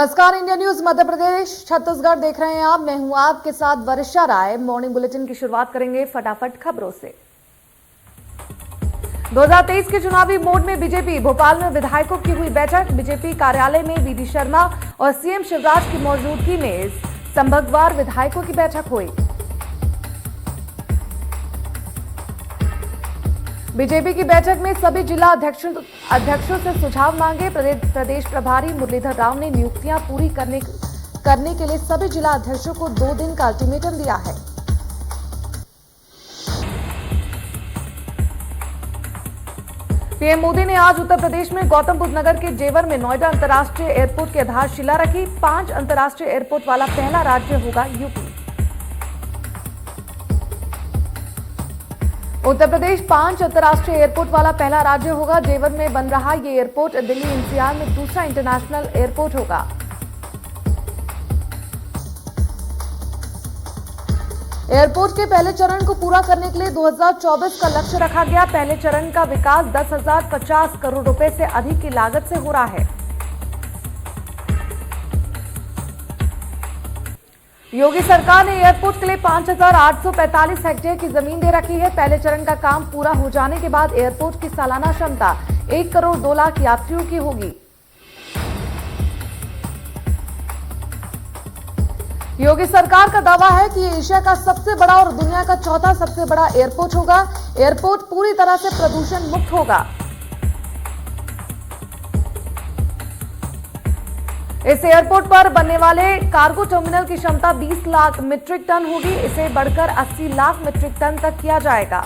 नमस्कार, India news Madhya Pradesh Chhattisgarh देख रहे हैं आप। मैं हूं आपके साथ वर्षा राय। मॉर्निंग बुलेटिन की शुरुआत करेंगे फटाफट खबरों से। 2023 के चुनावी मोड में बीजेपी भोपाल में विधायकों की हुई बैठक। बीजेपी कार्यालय में वीडी शर्मा और सीएम शिवराज की मौजूदगी में संभागवार विधायकों की बैठक हुई। बीजेपी की बैठक में सभी जिला अध्यक्षों से सुझाव मांगे। प्रदेश प्रभारी मुरलीधर राव ने नियुक्तियां पूरी करने के लिए सभी जिला अध्यक्षों को 2 दिन का अल्टीमेटम दिया है। पीएम मोदी ने आज उत्तर प्रदेश में गौतम बुद्ध नगर के जेवर में नोएडा अंतर्राष्ट्रीय एयरपोर्ट की आधारशिला रखी। 5 अंतर्राष्ट्रीय एयरपोर्ट वाला पहला राज्य होगा यूपी। उत्तर प्रदेश 5 अंतर्राष्ट्रीय एयरपोर्ट वाला पहला राज्य होगा। जेवर में बन रहा ये एयरपोर्ट दिल्ली एनसीआर में दूसरा इंटरनेशनल एयरपोर्ट होगा। एयरपोर्ट के पहले चरण को पूरा करने के लिए 2024 का लक्ष्य रखा गया। पहले चरण का विकास 10,050 करोड़ रुपए से अधिक की लागत से हो रहा है। योगी सरकार ने एयरपोर्ट के लिए 5,845 हेक्टेयर की जमीन दे रखी है। पहले चरण का काम पूरा हो जाने के बाद एयरपोर्ट की सालाना क्षमता 1 करोड़ 2 लाख यात्रियों की होगी। योगी सरकार का दावा है कि ये एशिया का सबसे बड़ा और दुनिया का चौथा सबसे बड़ा एयरपोर्ट होगा। एयरपोर्ट पूरी तरह से प्रदूषण मुक्त होगा। इस एयरपोर्ट पर बनने वाले कार्गो टर्मिनल की क्षमता 20 लाख मीट्रिक टन होगी। इसे बढ़कर 80 लाख मीट्रिक टन तक किया जाएगा।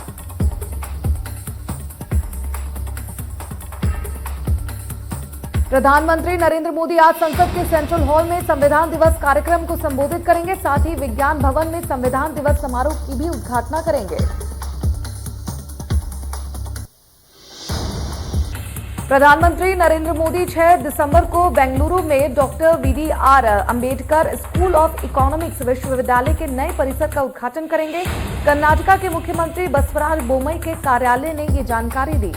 प्रधानमंत्री नरेंद्र मोदी आज संसद के सेंट्रल हॉल में संविधान दिवस कार्यक्रम को संबोधित करेंगे। साथ ही विज्ञान भवन में संविधान दिवस समारोह की भी उद्घाटन करेंगे। प्रधानमंत्री नरेंद्र मोदी 6 दिसंबर को बेंगलुरु में doctor VDR Ambedkar school of economics विश्वविद्यालय के नए परिसर का उद्घाटन करेंगे। कर्नाटका के मुख्यमंत्री बसवराज बोम्मई के कार्यालय ने ये जानकारी दी।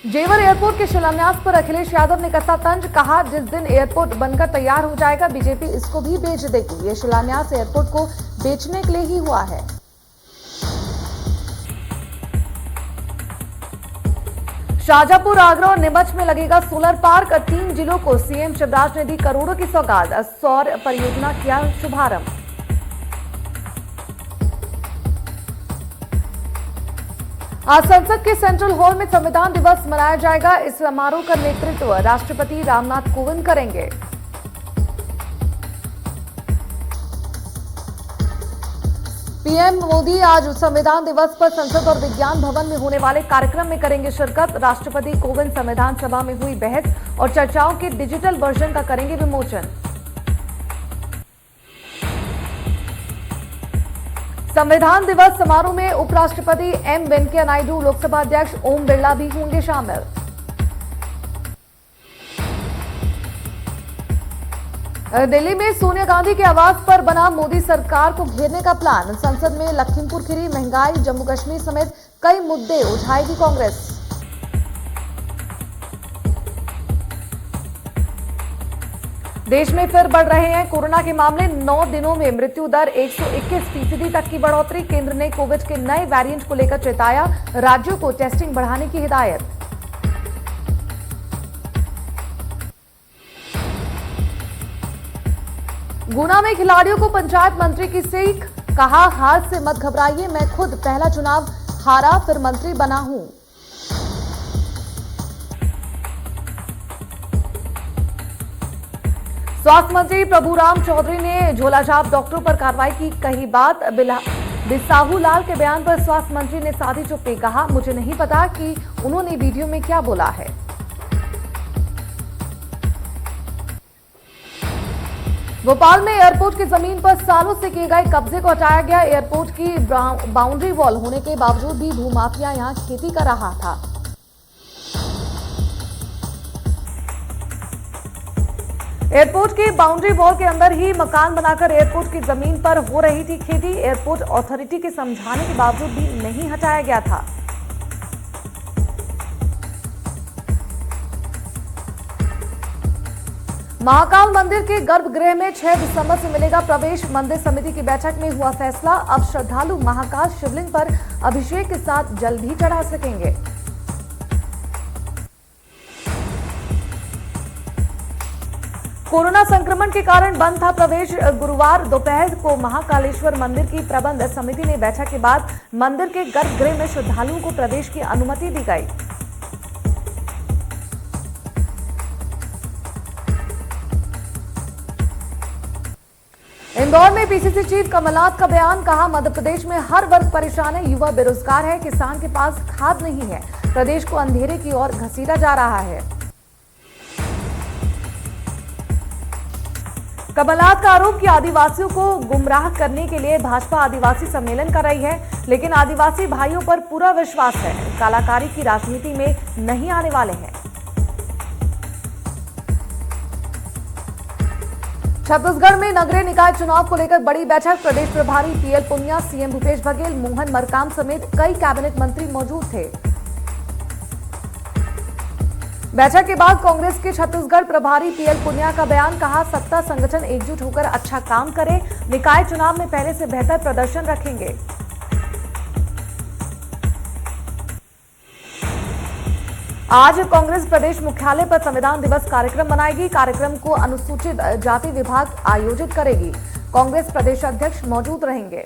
जेवर एयरपोर्ट के शिलान्यास पर अखिलेश यादव ने कसा तंज। कहा, जिस दिन एयरपोर्ट बनकर तैयार हो जाएगा बीजेपी इसको भी बेच देगी। ये शिलान्यास एयरपोर्ट को बेचने के लिए ही हुआ है। शाहजहांपुर, आगरा और नीमच में लगेगा सोलर पार्क। 3 जिलों को सीएम शिवराज ने दी करोड़ों की सौगात। सौर परियोजना किया शुभारंभ। आज संसद के सेंट्रल हॉल में संविधान दिवस मनाया जाएगा। इस समारोह का नेतृत्व राष्ट्रपति रामनाथ कोविंद करेंगे। पीएम मोदी आज संविधान दिवस पर संसद और विज्ञान भवन में होने वाले कार्यक्रम में करेंगे शिरकत। राष्ट्रपति कोविंद संविधान सभा में हुई बहस और चर्चाओं के डिजिटल वर्जन का करेंगे विमोचन। संविधान दिवस समारोह में उपराष्ट्रपति एम वेंकैया नायडू, लोकसभा अध्यक्ष ओम बिरला भी होंगे शामिल। दिल्ली में सोनिया गांधी के आवास पर बना मोदी सरकार को घेरने का प्लान। संसद में लखीमपुर खीरी, महंगाई, जम्मू कश्मीर समेत कई मुद्दे उठाएगी कांग्रेस। देश में फिर बढ़ रहे हैं कोरोना के मामले। 9 दिनों में मृत्यु दर 121% तक की बढ़ोतरी। केंद्र ने कोविड के नए वेरिएंट को लेकर चेताया। राज्यों को टेस्टिंग बढ़ाने की हिदायत। गुना में खिलाड़ियों को पंचायत मंत्री की सीख। कहा, हार से मत घबराइए, मैं खुद पहला चुनाव हारा फिर मंत्री बना हूं। स्वास्थ्य मंत्री प्रभुराम चौधरी ने झोलाछाप डॉक्टरों पर कार्रवाई की। कही बात, बिसाहू लाल के बयान पर स्वास्थ्य मंत्री ने साधी चुप्पी। कहा, मुझे नहीं पता कि उन्होंने वीडियो में क्या बोला है। भोपाल में एयरपोर्ट की जमीन पर सालों से किए गए कब्जे को हटाया गया। एयरपोर्ट की बाउंड्री वॉल होने के बावजूद भी भूमाफिया यहां खेती कर रहा था। एयरपोर्ट की बाउंड्री वॉल के अंदर ही मकान बनाकर एयरपोर्ट की जमीन पर हो रही थी खेती। एयरपोर्ट अथॉरिटी के समझाने के बावजूद भी नहीं हटाया गया था। महाकाल मंदिर के गर्भगृह में 6 दिसंबर से मिलेगा प्रवेश। मंदिर समिति की बैठक में हुआ फैसला। अब श्रद्धालु महाकाल शिवलिंग पर अभिषेक के साथ जल भी चढ़ा सकेंगे। कोरोना संक्रमण के कारण बंद था प्रवेश। गुरुवार दोपहर को महाकालेश्वर मंदिर की प्रबंध समिति ने बैठक के बाद मंदिर के गर्भगृह में श्रद्धालुओं को प्रवेश की अनुमति दी गई। इंदौर में पीसीसी चीफ कमलनाथ का बयान। कहा, मध्य प्रदेश में हर वर्ग परेशान है, युवा बेरोजगार है, किसान के पास खाद नहीं है, प्रदेश को अंधेरे की ओर घसीटा जा रहा है। कमलनाथ का आरोप कि आदिवासियों को गुमराह करने के लिए भाजपा आदिवासी सम्मेलन कर रही है, लेकिन आदिवासी भाइयों पर पूरा विश्वास है, कलाकारी की राजनीति में नहीं आने वाले हैं। छत्तीसगढ़ में नगरीय निकाय चुनाव को लेकर बड़ी बैठक। प्रदेश प्रभारी पीएल पुनिया, सीएम भूपेश बघेल, मोहन मरकाम समेत कई कैबिनेट मंत्री मौजूद थे। बैठक के बाद कांग्रेस के छत्तीसगढ़ प्रभारी पीएल पुनिया का बयान। कहा, सत्ता संगठन एकजुट होकर अच्छा काम करे, निकाय चुनाव में पहले से बेहतर प्रदर्शन रखेंगे। आज कांग्रेस प्रदेश मुख्यालय पर संविधान दिवस कार्यक्रम मनाएगी। कार्यक्रम को अनुसूचित जाति विभाग आयोजित करेगी। कांग्रेस प्रदेश अध्यक्ष मौजूद रहेंगे।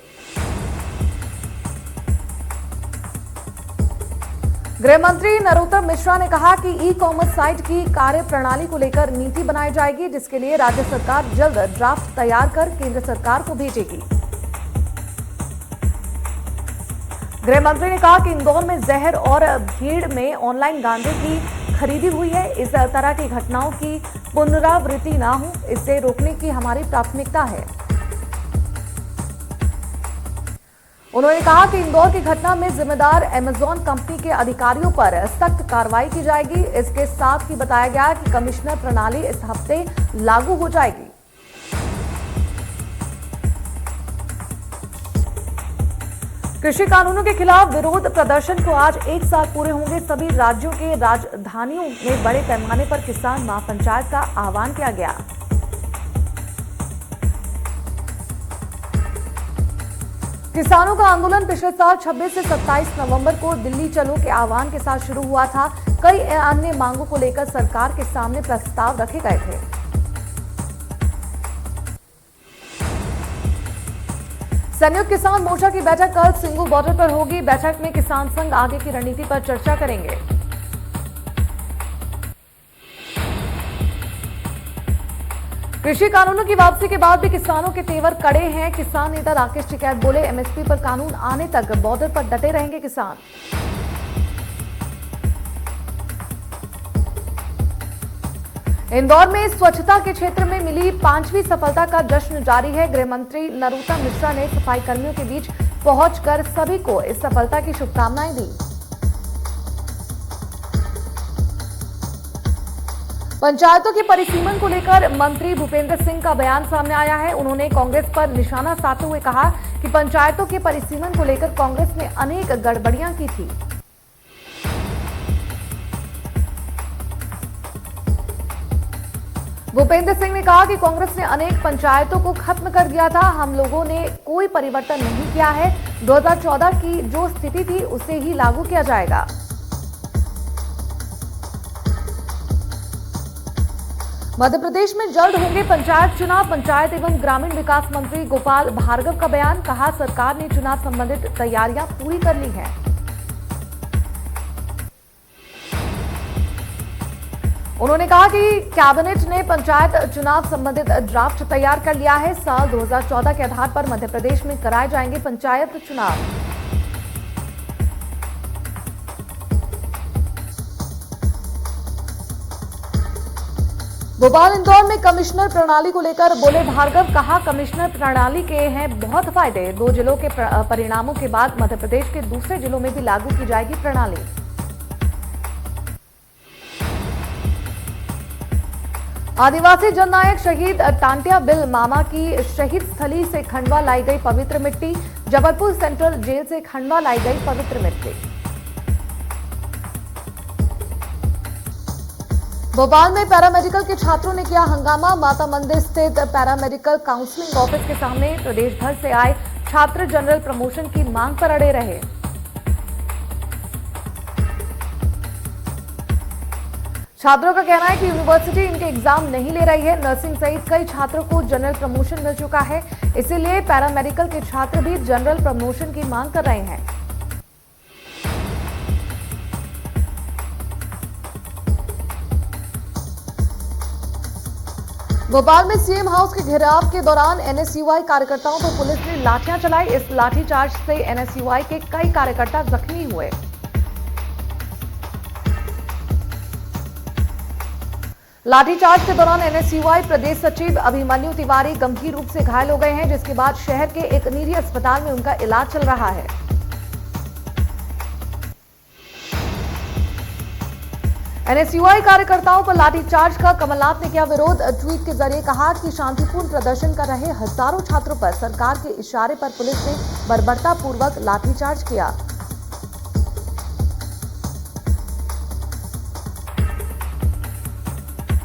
गृह मंत्री नरोत्तम मिश्रा ने कहा कि ई कॉमर्स साइट की कार्य प्रणाली को लेकर नीति बनाई जाएगी, जिसके लिए राज्य सरकार जल्द ड्राफ्ट तैयार कर केंद्र सरकार को भेजेगी। गृह मंत्री ने कहा कि इंदौर में जहर और भीड़ में ऑनलाइन गांजे की खरीदी हुई है। इस तरह की घटनाओं की पुनरावृत्ति न हो, इसे रोकने की हमारी प्राथमिकता है। उन्होंने कहा कि इंदौर की घटना में जिम्मेदार अमेजॉन कंपनी के अधिकारियों पर सख्त कार्रवाई की जाएगी। इसके साथ ही बताया गया कि कमिश्नर प्रणाली इस हफ्ते लागू हो जाएगी। कृषि कानूनों के खिलाफ विरोध प्रदर्शन को आज 1 साल पूरे होंगे। सभी राज्यों के राजधानियों में बड़े पैमाने पर किसान महापंचायत का आह्वान किया गया। किसानों का आंदोलन पिछले साल 26 से 27 नवंबर को दिल्ली चलो के आह्वान के साथ शुरू हुआ था। कई अन्य मांगों को लेकर सरकार के सामने प्रस्ताव रखे गए थे। संयुक्त किसान मोर्चा की बैठक कल सिंगू बॉर्डर पर होगी। बैठक में किसान संघ आगे की रणनीति पर चर्चा करेंगे। कृषि कानूनों की वापसी के बाद भी किसानों के तेवर कड़े हैं। किसान नेता राकेश टिकैत बोले, एमएसपी पर कानून आने तक बॉर्डर पर डटे रहेंगे किसान। इंदौर में स्वच्छता के क्षेत्र में मिली 5वीं सफलता का जश्न जारी है। गृह मंत्री नरोत्तम मिश्रा ने सफाई कर्मियों के बीच पहुंचकर सभी को इस सफलता की शुभकामनाएं दी। पंचायतों के परिसीमन को लेकर मंत्री भूपेंद्र सिंह का बयान सामने आया है। उन्होंने कांग्रेस पर निशाना साधते हुए कहा कि पंचायतों के परिसीमन को लेकर कांग्रेस ने अनेक गड़बड़ियां की थी। भूपेंद्र सिंह ने कहा कि कांग्रेस ने अनेक पंचायतों को खत्म कर दिया था। हम लोगों ने कोई परिवर्तन नहीं किया है। 2014 की जो स्थिति थी उसे ही लागू किया जाएगा। मध्य प्रदेश में जल्द होंगे पंचायत चुनाव। पंचायत एवं ग्रामीण विकास मंत्री गोपाल भार्गव का बयान। कहा, सरकार ने चुनाव संबंधित तैयारियां पूरी कर ली हैं। उन्होंने कहा कि कैबिनेट ने पंचायत चुनाव संबंधित ड्राफ्ट तैयार कर लिया है। साल 2014 के आधार पर मध्य प्रदेश में कराए जाएंगे पंचायत चुनाव। भोपाल इंदौर में कमिश्नर प्रणाली को लेकर बोले भार्गव। कहा, कमिश्नर प्रणाली के हैं बहुत फायदे। 2 जिलों के परिणामों के बाद मध्य प्रदेश के दूसरे जिलों में भी लागू की जाएगी प्रणाली। आदिवासी जननायक शहीद टांटिया बिल मामा की शहीद स्थली से खंडवा लाई गई पवित्र मिट्टी। जबलपुर सेंट्रल जेल से खंडवा लाई गई पवित्र मिट्टी। भोपाल में पैरामेडिकल के छात्रों ने किया हंगामा। माता मंदिर स्थित पैरामेडिकल काउंसलिंग ऑफिस के सामने प्रदेश भर से आए छात्र जनरल प्रमोशन की मांग पर अड़े रहे। छात्रों का कहना है कि यूनिवर्सिटी इनके एग्जाम नहीं ले रही है। नर्सिंग सहित कई छात्रों को जनरल प्रमोशन मिल चुका है, इसीलिए पैरामेडिकल के छात्र भी जनरल प्रमोशन की मांग कर रहे हैं। भोपाल में सीएम हाउस के घेराव के दौरान एनएसयूआई कार्यकर्ताओं पर पुलिस ने लाठियां चलाई। इस लाठीचार्ज से एनएसयूआई के कई कार्यकर्ता जख्मी हुए। लाठीचार्ज के दौरान एनएसयूआई प्रदेश सचिव अभिमन्यु तिवारी गंभीर रूप से घायल हो गए हैं, जिसके बाद शहर के एक निजी अस्पताल में उनका इलाज चल रहा है। एनएसयूआई कार्यकर्ताओं पर लाठीचार्ज का कमलनाथ ने किया विरोध। ट्वीट के जरिए कहा कि शांतिपूर्ण प्रदर्शन कर रहे हजारों छात्रों पर सरकार के इशारे पर पुलिस ने बर्बरतापूर्वक लाठीचार्ज किया।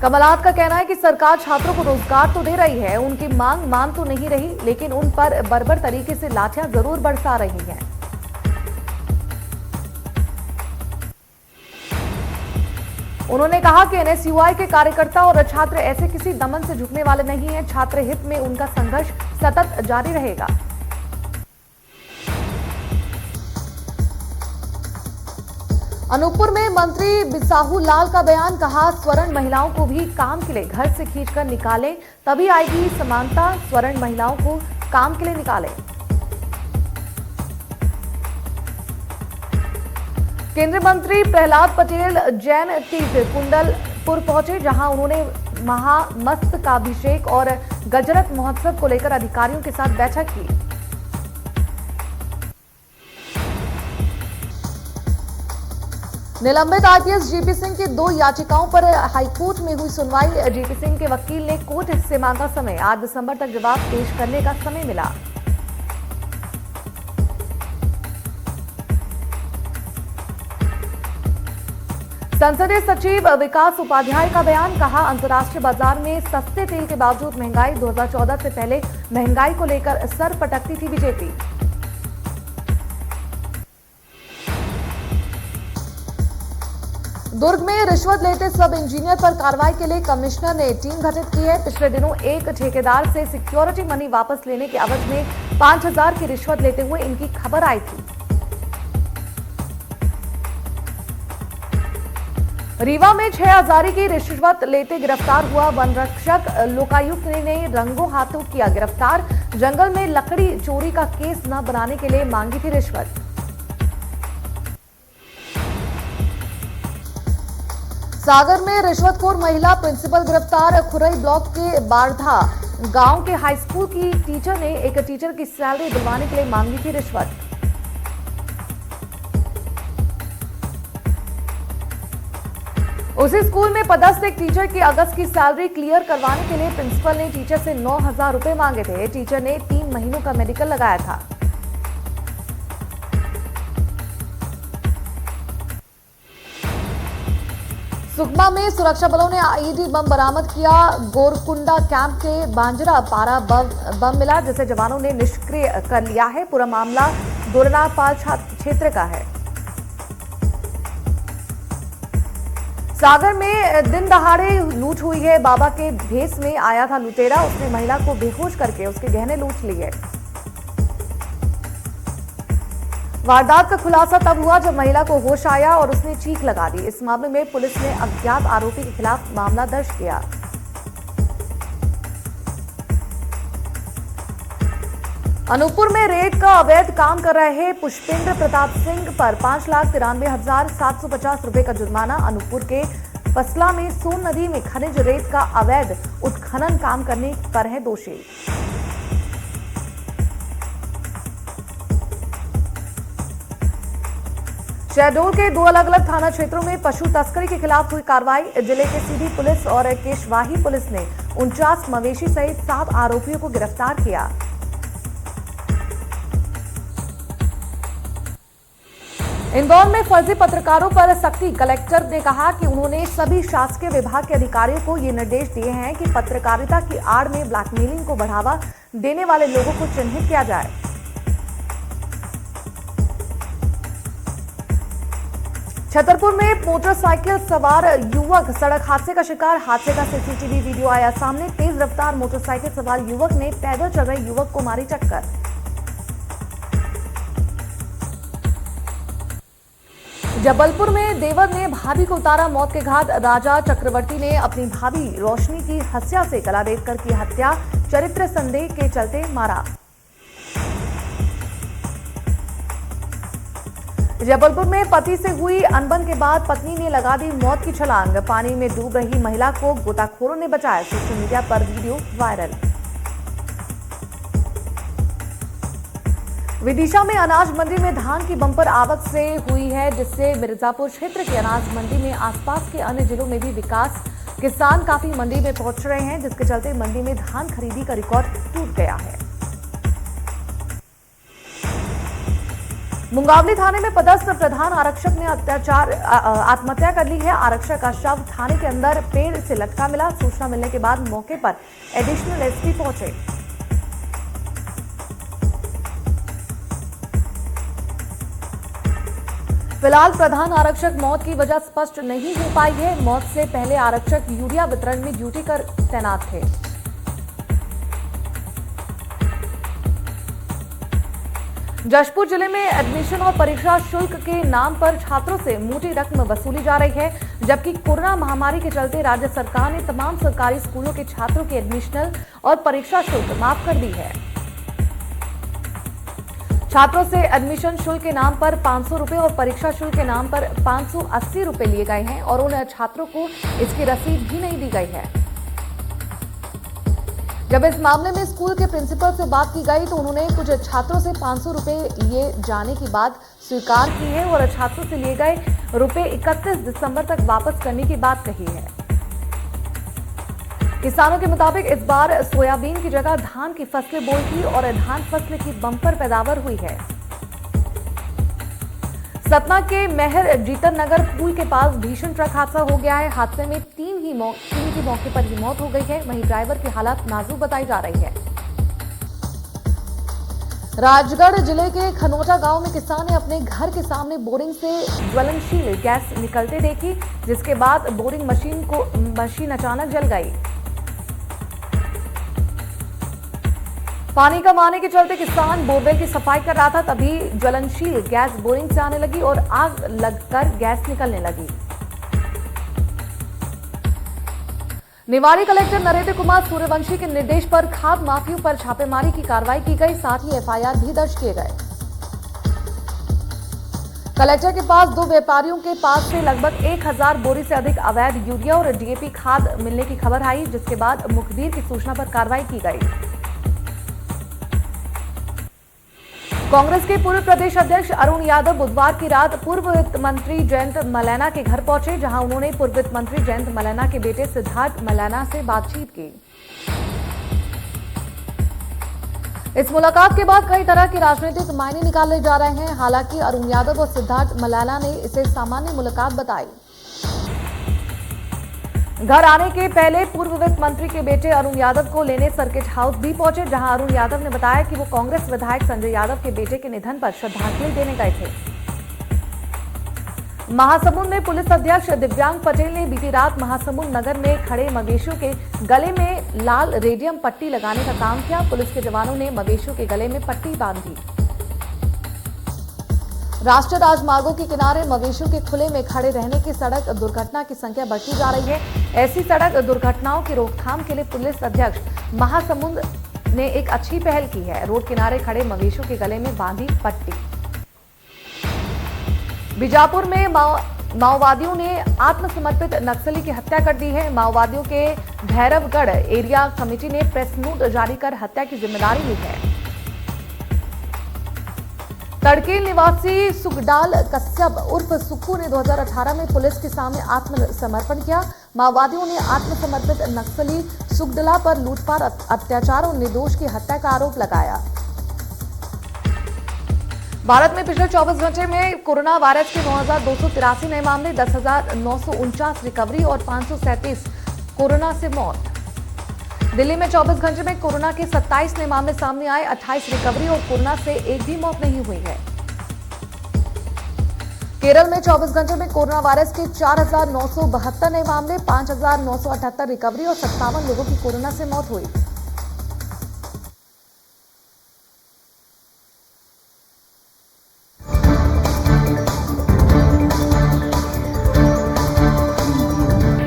कमलनाथ का कहना है कि सरकार छात्रों को रोजगार तो दे रही है, उनकी मांग मान तो नहीं रही, लेकिन उन पर बर्बर तरीके से लाठियां जरूर बरसा रही है। उन्होंने कहा कि एनएसयूआई के कार्यकर्ता और छात्र ऐसे किसी दमन से झुकने वाले नहीं हैं। छात्र हित में उनका संघर्ष सतत जारी रहेगा। अनूपपुर में मंत्री बिसाहू लाल का बयान, कहा स्वर्ण महिलाओं को भी काम के लिए घर से खींचकर निकालें, तभी आएगी समानता। स्वर्ण महिलाओं को काम के लिए निकालें। केंद्रीय मंत्री प्रहलाद पटेल जैन तीर्थ कुंडलपुर पहुंचे, जहां उन्होंने महामस्तकाभिषेक और गजरत महोत्सव को लेकर अधिकारियों के साथ बैठक की। निलंबित आईपीएस जीपी सिंह की 2 याचिकाओं पर हाईकोर्ट में हुई सुनवाई। जीपी सिंह के वकील ने कोर्ट से मांगा समय, 8 दिसंबर तक जवाब पेश करने का समय मिला। संसदीय सचिव विकास उपाध्याय का बयान, कहा अंतर्राष्ट्रीय बाजार में सस्ते तेल के बावजूद महंगाई। 2014 से पहले महंगाई को लेकर सर पटकती थी बीजेपी। दुर्ग में रिश्वत लेते सब इंजीनियर पर कार्रवाई के लिए कमिश्नर ने टीम गठित की है। पिछले दिनों एक ठेकेदार से सिक्योरिटी मनी वापस लेने के एवज में 5000 की रिश्वत लेते हुए इनकी खबर आई थी। रीवा में 6000 की रिश्वत लेते गिरफ्तार हुआ वन रक्षक। लोकायुक्त ने रंगों हाथों किया गिरफ्तार। जंगल में लकड़ी चोरी का केस न बनाने के लिए मांगी थी रिश्वत। सागर में रिश्वतखोर महिला प्रिंसिपल गिरफ्तार। खुरई ब्लॉक के बारधा गांव के हाई स्कूल की टीचर ने एक टीचर की सैलरी दिलवाने के लिए मांगी थी रिश्वत। उसी स्कूल में पदस्थ एक टीचर की अगस्त की सैलरी क्लियर करवाने के लिए प्रिंसिपल ने टीचर से 9000 रुपए मांगे थे। टीचर ने 3 महीनों का मेडिकल लगाया था। सुकमा में सुरक्षा बलों ने आईईडी बम बरामद किया। गोरकुंडा कैंप के बांजरा पारा बम मिला, जिसे जवानों ने निष्क्रिय कर लिया है। पूरा मामला दोरनापाल क्षेत्र का है। सागर में दिन दहाड़े लूट हुई है। बाबा के भेस में आया था लुटेरा, उसने महिला को बेहोश करके उसके गहने लूट लिए। वारदात का खुलासा तब हुआ जब महिला को होश आया और उसने चीख लगा दी। इस मामले में पुलिस ने अज्ञात आरोपी के खिलाफ मामला दर्ज किया। अनूपपुर में रेत का अवैध काम कर रहे पुष्पेंद्र प्रताप सिंह पर 5,93,750 रुपए का जुर्माना। अनूपपुर के फसला में सोन नदी में खनिज रेत का अवैध उत्खनन काम करने पर है दोषी। शहडोल के 2 अलग अलग थाना क्षेत्रों में पशु तस्करी के खिलाफ हुई कार्रवाई। जिले के सीधी पुलिस और केशवाही पुलिस ने 49 मवेशी सहित 7 आरोपियों को गिरफ्तार किया। इंदौर में फर्जी पत्रकारों पर सख्ती। कलेक्टर ने कहा कि उन्होंने सभी शासकीय विभाग के अधिकारियों को ये निर्देश दिए हैं कि पत्रकारिता की आड़ में ब्लैकमेलिंग को बढ़ावा देने वाले लोगों को चिन्हित किया जाए। छतरपुर में मोटरसाइकिल सवार युवक सड़क हादसे का शिकार। हादसे का सीसीटीवी वीडियो आया सामने। तेज रफ्तार मोटरसाइकिल सवार युवक ने पैदल चल रहे युवक को मारी टक्कर। जबलपुर में देवर ने भाभी को उतारा मौत के घाट। राजा चक्रवर्ती ने अपनी भाभी रोशनी की हत्या से गला देखकर की हत्या। चरित्र संदेह के चलते मारा। जबलपुर में पति से हुई अनबन के बाद पत्नी ने लगा दी मौत की छलांग। पानी में डूब रही महिला को गोताखोरों ने बचाया। सोशल मीडिया पर वीडियो वायरल। विदिशा में अनाज मंडी में धान की बम्पर आवक से हुई है, जिससे मिर्जापुर क्षेत्र की अनाज मंडी में आसपास के अन्य जिलों में भी विकास। किसान काफी मंडी में पहुंच रहे हैं, जिसके चलते मंडी में धान खरीदी का रिकॉर्ड टूट गया है। मुंगावली थाने में पदस्थ प्रधान आरक्षक ने आत्महत्या कर ली है। आरक्षक का शव थाने के अंदर पेड़ से लटका मिला। सूचना मिलने के बाद मौके पर एडिशनल एसपी पहुंचे। फिलहाल प्रधान आरक्षक मौत की वजह स्पष्ट नहीं हो पाई है। मौत से पहले आरक्षक यूरिया वितरण में ड्यूटी कर तैनात थे। जशपुर जिले में एडमिशन और परीक्षा शुल्क के नाम पर छात्रों से मोटी रकम वसूली जा रही है, जबकि कोरोना महामारी के चलते राज्य सरकार ने तमाम सरकारी स्कूलों के छात्रों की एडमिशनल और परीक्षा शुल्क माफ कर दी है। छात्रों से एडमिशन शुल्क के नाम पर 500 रुपए और परीक्षा शुल्क के नाम पर 580 रुपए लिए गए हैं और उन छात्रों को इसकी रसीद भी नहीं दी गई है। जब इस मामले में स्कूल के प्रिंसिपल से बात की गई तो उन्होंने कुछ छात्रों से 500 रुपए लिए जाने की बात स्वीकार की है और छात्रों से लिए गए रुपए 31 दिसंबर तक वापस करने की बात कही है। किसानों के मुताबिक इस बार सोयाबीन की जगह धान की फसलें बोई थी और धान फसल की बम्पर पैदावार हुई है। सतना के मेहर जीतन नगर पुल के पास भीषण ट्रक हादसा हो गया है। हादसे में तीन की मौके पर ही मौत हो गई है। वहीं ड्राइवर की हालत नाजुक बताई जा रही है। राजगढ़ जिले के खनोटा गांव में किसान ने अपने घर के सामने बोरिंग से ज्वलनशील गैस निकलते देखी, जिसके बाद बोरिंग मशीन अचानक जल गई। पानी कम आने के चलते किसान बोरवेल की सफाई कर रहा था, तभी ज्वलनशील गैस बोरिंग से आने लगी और आग लगकर गैस निकलने लगी। निवाड़ी कलेक्टर नरेंद्र कुमार सूर्यवंशी के निर्देश पर खाद माफियों पर छापेमारी की कार्रवाई की गई, साथ ही एफआईआर भी दर्ज किए गए। कलेक्टर के पास दो व्यापारियों के पास से लगभग 1000 बोरी से अधिक अवैध यूरिया और डीएपी खाद मिलने की खबर आई, जिसके बाद मुखबिर की सूचना पर कार्रवाई की गई। कांग्रेस के पूर्व प्रदेश अध्यक्ष अरुण यादव बुधवार की रात पूर्व वित्त मंत्री जयंत मलैना के घर पहुंचे, जहां उन्होंने पूर्व वित्त मंत्री जयंत मलैना के बेटे सिद्धार्थ मलैना से बातचीत की। इस मुलाकात के बाद कई तरह के राजनीतिक मायने निकाले जा रहे हैं। हालांकि अरुण यादव और सिद्धार्थ मलैना ने इसे सामान्य मुलाकात बताई। घर आने के पहले पूर्व वित्त मंत्री के बेटे अरुण यादव को लेने सर्किट हाउस भी पहुंचे, जहां अरुण यादव ने बताया कि वो कांग्रेस विधायक संजय यादव के बेटे के निधन पर श्रद्धांजलि देने गए थे। महासमुंद में पुलिस अध्यक्ष दिव्यांग पटेल ने बीती रात महासमुंद नगर में खड़े मवेशियों के गले में लाल रेडियम पट्टी लगाने का काम किया। पुलिस के जवानों ने मवेशियों के गले में पट्टी बांधी। राष्ट्रीय राजमार्गों के किनारे मवेशियों के खुले में खड़े रहने की सड़क दुर्घटना की संख्या बढ़ती जा रही है। ऐसी सड़क दुर्घटनाओं की रोकथाम के लिए पुलिस अध्यक्ष महासमुंद ने एक अच्छी पहल की है। रोड किनारे खड़े मवेशियों के गले में बांधी पट्टी। बीजापुर में माओवादियों ने आत्मसमर्पित नक्सली की हत्या कर दी है। माओवादियों के भैरवगढ़ एरिया कमेटी ने प्रेस नोट जारी कर हत्या की जिम्मेदारी ली है। तड़केल निवासी सुखडाल कश्यप उर्फ सुक्खू ने 2018 में पुलिस के सामने आत्मसमर्पण किया। माओवादियों ने आत्मसमर्पित नक्सली सुखडला पर लूटपाट, अत्याचार और निर्दोष की हत्या का आरोप लगाया। भारत में पिछले 24 घंटे में कोरोना वायरस के 9,283 नए मामले, 10,949 रिकवरी और 537 कोरोना से मौत। दिल्ली में 24 घंटे में कोरोना के 27 नए मामले सामने आए, 28 रिकवरी और कोरोना से एक भी मौत नहीं हुई है। केरल में 24 घंटे में कोरोना वायरस के 4,972 नए मामले, 5,978 रिकवरी और 57 लोगों की कोरोना से मौत हुई।